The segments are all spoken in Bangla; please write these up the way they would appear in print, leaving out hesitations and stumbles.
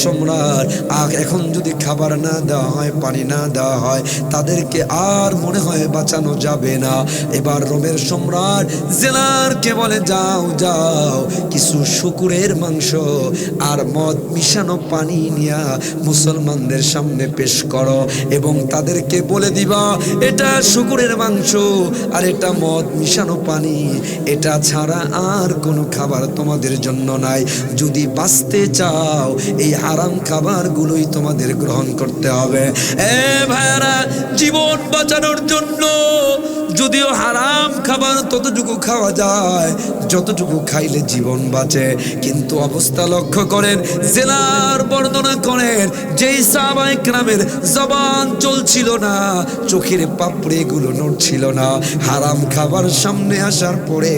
সম্রাট এখন যদি খাবার না দেওয়া হয়, পানি না দেওয়া হয়, তাদেরকে আর মনে হয় বাঁচানো যাবে না। এবার রোমের সম্রাট জেলারকে বলে, যাও যাও কিছু শুকুরের মাংস আর মদ মিশানো পানি নিয়া মুসলমানদের সামনে পেশ করো এবং তাদেরকে বলে দিবা এটা শুকুরের মাংস আর এটা মদ মিশানো পানি, এটা ছাড়া আর কোনো খাবার তোমাদের জন্য নাই। যদি বাঁচতে চাও এই হারাম খাবারগুলোই তোমাদের গ্রহণ করতে হবে। ভাইয়ারা, জীবন বাঁচানোর জন্য যদিও হারাম খাবার ততটুকু খাওয়া যায় যতটুকু খাইলে জীবন বাঁচে, কিন্তু অবস্থা লক্ষ্য করেন। জেলার বর্ণনা করেন যেই সাহাবায়ে কেরামের জবান চলছিল না, চোখের পাপড়িগুলো নড়ছিল না, হারাম খাবার সামনে আসার পরে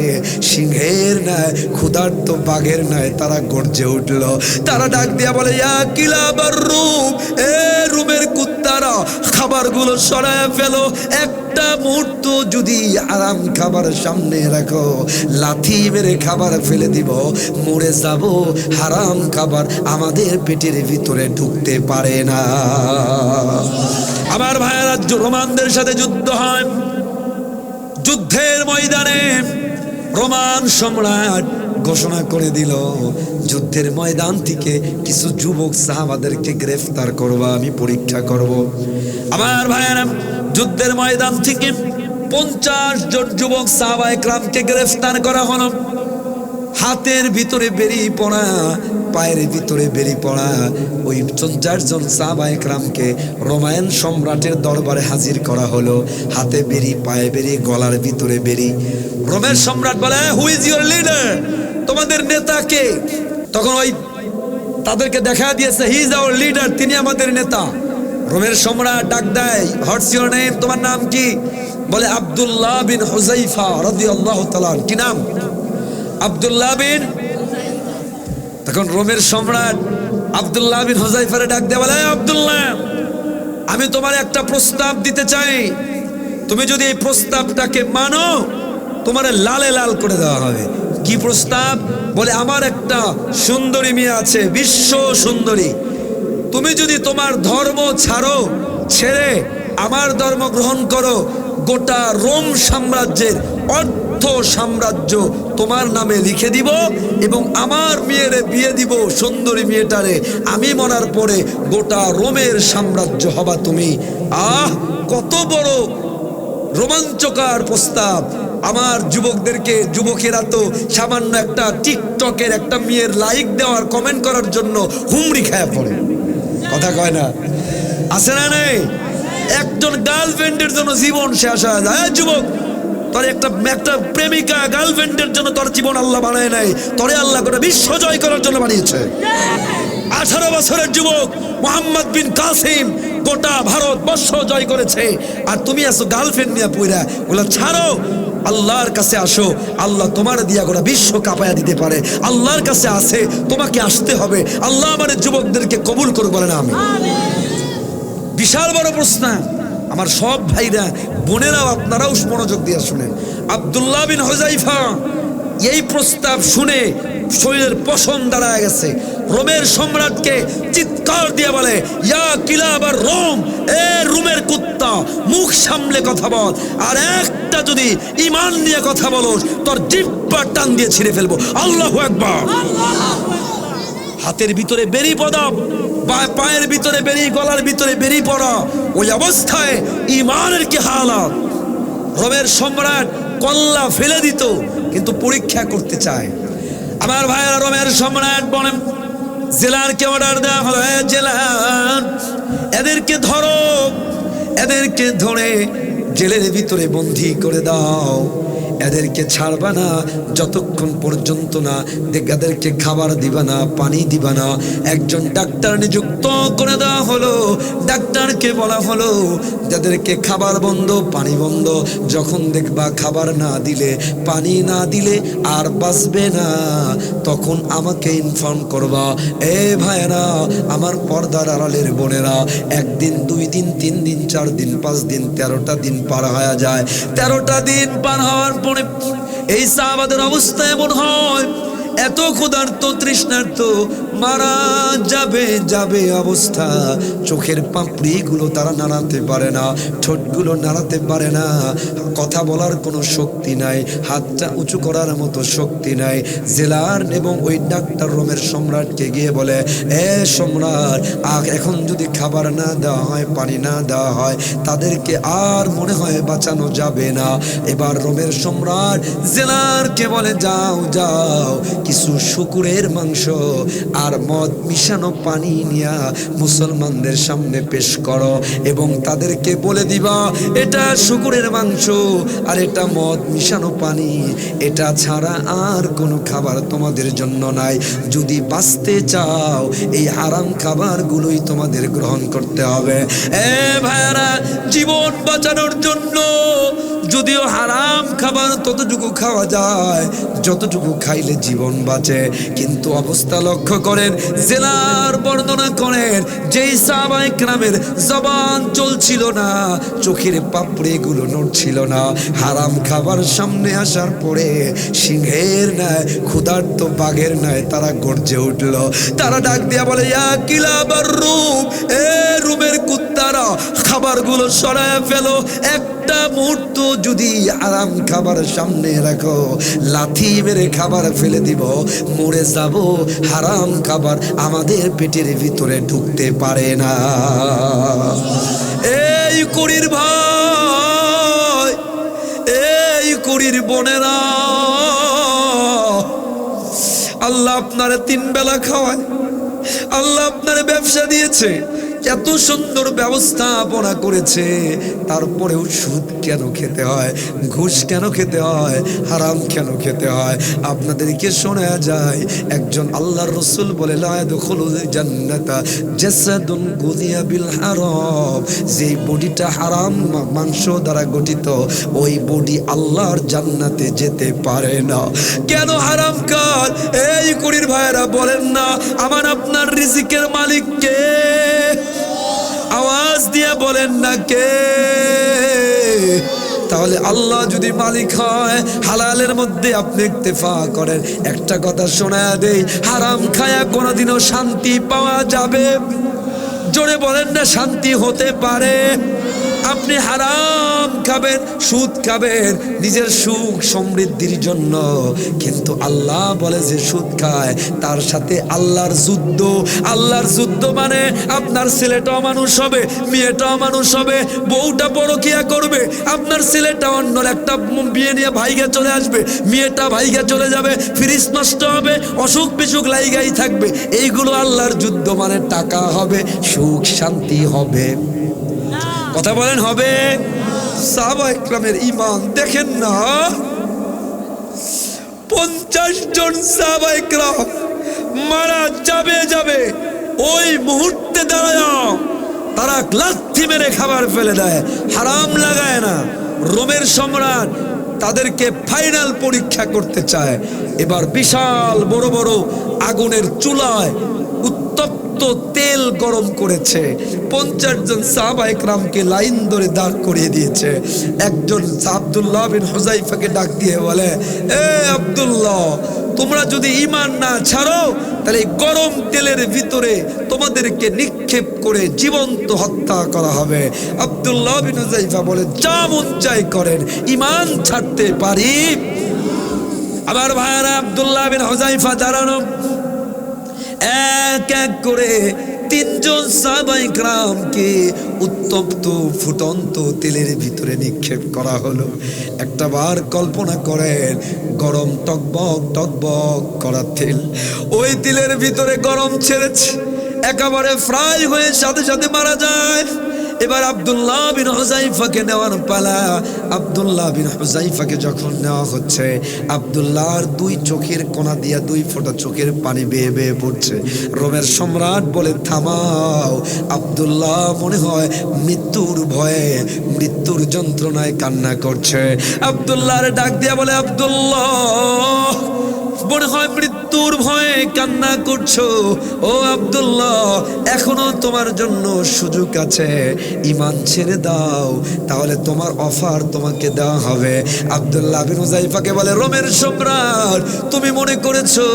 সিংহের ন্যায় ক্ষুধার্ত বাঘের ন্যায় তারা গর্জে উঠল। তারা ডাক দিয়া বলে, ইয়া কিলাবার রুম, এ রুমের কুত্তারা খাবারগুলো সরায় ফেলো। একটা মুহূর্ত যদি আরাম খাবার সামনে রাখো, লাথি মেরে খাবার ফেলে দিব, মরে যাব। হারাম খাবার আমাদের পেটের ভিতরে ঢুকতে পারে না। আমার ভাইয়েরা, রোমানদের সাথে যুদ্ধ হয়। যুদ্ধের ময়দানে রোমান সম্রাট ঘোষণা করে দিল, যুদ্ধের ময়দান থেকে কিছু যুবক সাহাবাদেরকে গ্রেফতার করবা, আমি পরীক্ষা করব। আমার ভাইয়েরা, যুদ্ধের ময়দান থেকে 50 জন যুবক সাহাবায়ে কেরামকে গ্রেফতার করা হলো। হাতের ভিতরে বেরিয়ে পড়া, পায়ের ভিতরে বেরিয়ে পড়া ওই 50 জন সাহাবায়ে কেরামকে রোমান সম্রাটের দরবারে হাজির করা হলো। হাতে বেরি, পায়ে বেরি, গলার ভিতরে বেরি। রোমের সম্রাট বলে, হু ইজ ইউর লিডার? তোমাদের নেতা কে? তখন ওই তাদেরকে দেখা দিয়েছে, হি ইজ আওয়ার লিডার, তিনি আমাদের নেতা। রোমের সম্রাট ডাক দেয়, হোয়াটস ইউর নেম? তোমার নাম কি? বলে, আব্দুল্লাহ বিন হুযায়ফা রাদিয়াল্লাহু তাআলা। কি নাম? আব্দুল্লাহ বিন। তখন রোমের সম্রাট আব্দুল্লাহ বিন হুযায়ফারে ডাক দেয়, বলে, আব্দুল্লাহ, আমি তোমার একটা প্রস্তাব দিতে চাই। তুমি যদি এই প্রস্তাবটাকে মানো, তোমার লালে লাল করে দেওয়া হবে। কি প্রস্তাব? বলে, আমার একটা সুন্দরী মেয়ে আছে, বিশ্ব সুন্দরী। তুমি যদি তোমার ধর্ম ছেড়ে আমার ধর্ম গ্রহণ করো, গোটা রোম সাম্রাজ্যের অর্ধ সাম্রাজ্য তোমার নামে লিখে দিব এবং আমার মেয়েরে বিয়ে দিব, সুন্দরী মেয়েটারে। আমি মরার পরে গোটা রোমের সাম্রাজ্য হবা তুমি। কত বড় রোমাঞ্চকর প্রস্তাব! আমার যুবকেরা তো সামান্য একটা টিকটকের একটা মেয়ের লাইক দেওয়ার, কমেন্ট করার জন্য হুমড়ি খায়া পড়ে। কথা কয় না? আছে না নেই? একজন গার্লফ্রেন্ডের জন্য জীবন শেষ হয়ে যায়। যুবক, তোর একটা প্রেমিকা গার্লফ্রেন্ডের জন্য তোর জীবন আল্লাহ বানায় নাই, তোরে আল্লাহ করে বিশ্ব জয় করার জন্য বানিয়েছে। 18 বছরের যুবক মোহাম্মদ বিন কাসিম গোটা ভারতবর্ষ জয় করেছে, আর তুমি আসো গার্লফ্রেন্ড নিয়ে পুরা। বলে, ছাড়ো, আল্লাহর কাছে আসো, আল্লাহ তোমার দিয়া গোটা বিশ্ব কাঁপায়া দিতে পারে। আল্লাহর কাছে আসে, তোমাকে আসতে হবে। আল্লাহ আমাদের যুবকদেরকে কবুল করুক, বলে না আমি। বিশাল বড় প্রশ্ন। আমার সব ভাইরা, বোনেরাও, আপনারাও মনোযোগ দিয়ে শুনেন। আব্দুল্লাহ বিন হুযায়ফা এই প্রস্তাব শুনে শরীরের পশম দাঁড়ায় গেছে। রোমের সম্রাটকে চিৎকার দিয়ে বলে, ইয়া কিলাবার রোম, এ রোমের কুত্তা, মুখ সামলে কথা বল, আর একটা যদি ঈমান নিয়ে কথা বলোস, তোর জিহ্বা টান দিয়ে ছিঁড়ে ফেলবো। আল্লাহু আকবার। হাতের ভিতরে বেরি পদাব, পায়ের ভিতরে বেরি, গলার ভিতরে বেরি পড়া, ওই অবস্থায় ঈমানের কি হালাত! রোমের সম্রাট কল্লা ফেলে দিত, কিন্তু পরীক্ষা করতে চায়। আমার ভাইয়েরা, রোমের সম্রাট বলেন, জেলারকে অর্ডার দেওয়া হলো, জেলার, এদেরকে ধরো, এদেরকে ধরে জেলের ভিতরে বন্দী করে দাও। এদেরকে ছাড়বা না যতক্ষণ পর্যন্ত না এদেরকে খাবার দিবা না, পানি দিবা না। একজন ডাক্তার নিযুক্ত করে দেওয়া হলো। ডাক্তারকে বলা হলো, যাদেরকে খাবার বন্ধ, পানি বন্ধ, যখন দেখবা খাবার না দিলে, পানি না দিলে আর বাঁচবে না, তখন আমাকে ইনফর্ম করবা। এ ভাইরা, আমার পর্দার আড়ালের বোনেরা, 1 দিন, 2 দিন, 3 দিন, 4 দিন, 5 দিন, 13টা দিন পার হয়ে যায়। 13টা দিন পার হওয়ার পরে এই সাহাবাদের অবস্থা এমন হয়, এত ক্ষুধার্ত তৃষ্ণার্ত, মারা যাবে যাবে অবস্থা, চোখের পাপড়িগুলো তারা নাড়াতে পারে না, ঠোঁটগুলো নাড়াতে পারে না, কথা বলার কোনো শক্তি নাই, হাতটা উঁচু করার মতো শক্তি নাই। জেলার এবং ওই ডাক্তার রোমের সম্রাটকে গিয়ে বলে, এ সম্রাট, এখন যদি খাবার না দেওয়া হয়, পানি না দেওয়া হয়, তাদেরকে আর মনে হয় বাঁচানো যাবে না। এবার রোমের সম্রাট জেলারকে বলে, যাও যাও, কিছু শুকুরের মাংস আর মদ মিশানো পানি নিয়া মুসলমানদের সামনে পেশ করো এবং তাদেরকে বলে দিবা এটা শুকুরের মাংস আর এটা মদ মিশানো পানি, এটা ছাড়া আর কোনো খাবার তোমাদের জন্য নাই। যদি বাঁচতে চাও এই হারাম খাবারগুলোই তোমাদের গ্রহণ করতে হবে। এ ভাইরা, জীবন বাঁচানোর জন্য যদিও হারাম খাবার ততটুকু খাওয়া যায় যতটুকু খাইলে জীবন বাঁচে, কিন্তু অবস্থা লক্ষ্য করেন, জেলার বর্ণনা করেন, যেই সাহাবায়ে কেরামের জবান চলছিল না, চোখের পাপড়িগুলো নড়ছিল না, হারাম খাবার সামনে আসার পরে সিংহের ন্যায়, ক্ষুধার্ত বাঘের ন্যায় তারা গর্জে উঠল। তারা ডাক দিয়া বলে, ইয়া কিলাবার রুম, এ রুমের কুত্তারা, খাবারগুলো সরায় ফেলো, একটা মুহূর্ত যদি আরাম খাবার সামনে রাখো, লাথি মেরে খাবার ফেলে দিব, মরে যাব, হারাম খাবার আমাদের পেটের ভিতরে ঢুকতে পারে না। এই কুড়ির ভাই, এই কুড়ির বোনেরা, আল্লাহ আপনারে 3 বেলা খাওয়ায়, আল্লাহ আপনারে ব্যবসা দিয়েছে, এত সুন্দর ব্যবস্থাপনা করেছে, তারপরেও সুদ কেন খেতে হয়, ঘুষ কেন খেতে হয়, হারাম কেন খেতে হয়? আপনাদেরকে শোনা যায়, একজন আল্লাহর রাসূল বলে, লা ইয়াদখুলুল জান্নাতা জাসাদুন গুযিয়া বিল হারাম, যেই বডিটা হারাম মাংস দ্বারা গঠিত, ওই বডি আল্লাহর জান্নাতে যেতে পারে না। কেন হারাম কাজ? এই কুড়ির ভাইরা বলেন না, আমার আপনার রিজিকের মালিক কে? আওয়াজ দিয়ে বলেন না কে? তাহলে আল্লাহ যদি মালিক হয়, হালালের মধ্যে আপনি ইক্তেফা করেন। একটা কথা শোনা দেই, হারাম খায়া কোনোদিনও শান্তি পাওয়া যাবে? জোরে বলেন না, শান্তি হতে পারে? আপনি হারাম খাবেন, সুদ খাবেন নিজের সুখ সমৃদ্ধির জন্য, কিন্তু আল্লাহ বলে যে সুদ খায় তার সাথে আল্লাহর যুদ্ধ। আল্লাহর যুদ্ধ মানে আপনার ছেলেটাও মানুষ হবে, মেয়েটাও মানুষ হবে, বউটা পরকিয়া করবে, আপনার ছেলেটা অন্য একটা বিয়ে নিয়ে ভাইগা চলে আসবে, মেয়েটা ভাইগা চলে যাবে, ফ্রিজ নষ্ট হবে, অসুখ বিসুখ লাইগাই থাকবে। এইগুলো আল্লাহর যুদ্ধ মানে টাকা হবে, সুখ শান্তি হবে। কথা বলেন হবে? সাহাবায়ে কেরামের ঈমান দেখেন না, 50 জন সাহাবায়ে কেরাম মারা যাবে, ওই মুহূর্তে দাঁড়ায় তারা লাথি মেরে খাবার ফেলে দেয়, হারাম লাগায় না। রোমের সম্রাট তাদেরকে ফাইনাল পরীক্ষা করতে চায়। এবার বিশাল বড় বড় আগুনের চুলায় উত্তপ্ত তেল গরম করেছে, 50 জন সাহাবায়ে কেরামকে লাইন ধরে দাঁড় করিয়ে দিয়েছে। একজন আব্দুল্লাহ বিন হুযাইফাকে ডাক দিয়ে বলে, এ আব্দুল্লাহ, তোমরা যদি ঈমান না ছাড়ো তাহলে গরম তেলের ভিতরে তোমাদেরকে নিক্ষেপ করে জীবন্ত হত্যা করা হবে। আব্দুল্লাহ বিন হুযাইফা বলে, যা মন চাই করেন, ঈমান ছাড়তে পারি? আবার ভাইরা, আব্দুল্লাহ বিন হুযাইফা দাঁড়ানো, এক এক করে 3 জন সাহাবায়ে কেরামকে উত্তপ্ত ফুটন্ত তেলের ভিতরে নিক্ষেপ করা হলো। একটা বার কল্পনা করেন, গরম টকবক টকবক করা তেল, ওই তেলের ভিতরে গরম ছেড়েছে, একেবারে ফ্রাই হয়ে সাথে সাথে মারা যায়। এবার আব্দুল্লাহ বিন হুযাইফাকে নেওয়ার পালা। আব্দুল্লাহ বিন হুযাইফাকে যখন নেওয়া হচ্ছে, আব্দুল্লাহর 2 চোখের কোণা দিয়া 2 ফোঁটা চোখের পানি বেয়ে বেয়ে পড়ছে। রোমের সম্রাট বলে, থামাও। আব্দুল্লাহ মনে হয় মৃত্যুর ভয়ে, মৃত্যুর যন্ত্রণায় কান্না করছে। আব্দুল্লাহর ডাক দিয়া বলে, আব্দুল্লাহ, মনে হয় মৃত্যু মৃত্যুর ভয়ে কান্না করছো, ও আব্দুল্লাহ এখনো তোমার জন্য সুযোগ আছে, ঈমান ছেড়ে দাও, তাহলে তোমার অফার তোমাকে দেওয়া হবে। আব্দুল্লাহ বিন হুযাইফাকে বলে, রোমের সম্রাট তুমি মনে করেছো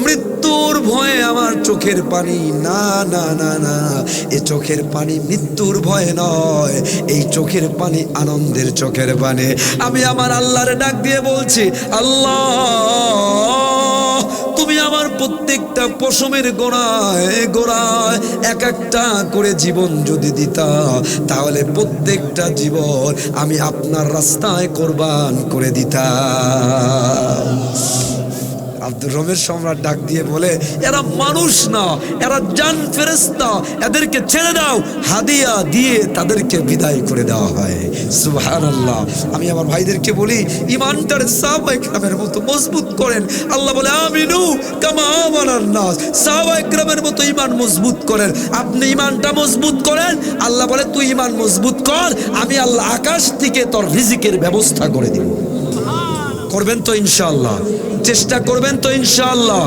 মৃত্যুর ভয়ে আমার চোখের পানি? না না না না, এ চোখের পানি মৃত্যুর ভয়ে নয়, এই চোখের পানি আনন্দের চোখের পানি। আমি আমার আল্লাহরে ডাক দিয়ে বলছি, আল্লাহ তুমি আমার প্রত্যেকটা পশমের গোড়ায় গোড়ায় এক একটা করে জীবন যদি দিতা, তাহলে প্রত্যেকটা জীবন আমি আপনার রাস্তায় কোরবান করে দিতাম। আব্দুর রোমের সম্রাট ডাক দিয়ে বলে, এরা মানুষ না, এরা জান ফেরেশতা, এদেরকে ছেড়ে দাও। হাদিয়া দিয়ে তাদেরকে বিদায় করে দেওয়া হয়। সুবহানাল্লাহ। আমি আমার ভাইদেরকে বলি, ঈমানটারে সাহাবায়ে কেরামের মতো মজবুত করেন। আল্লাহ বলে, আমিনু কামা আমানান নাস, সাহাবায়ে কেরামের মতো ঈমান মজবুত করেন। আপনি ঈমানটা মজবুত করেন, আল্লাহ বলে তুই ঈমান মজবুত কর, আমি আল্লাহ আকাশ থেকে তোর রিজিকের ব্যবস্থা করে দিব। করবেন তো ইনশাআল্লাহ? চেষ্টা করবেন তো ইনশাআল্লাহ?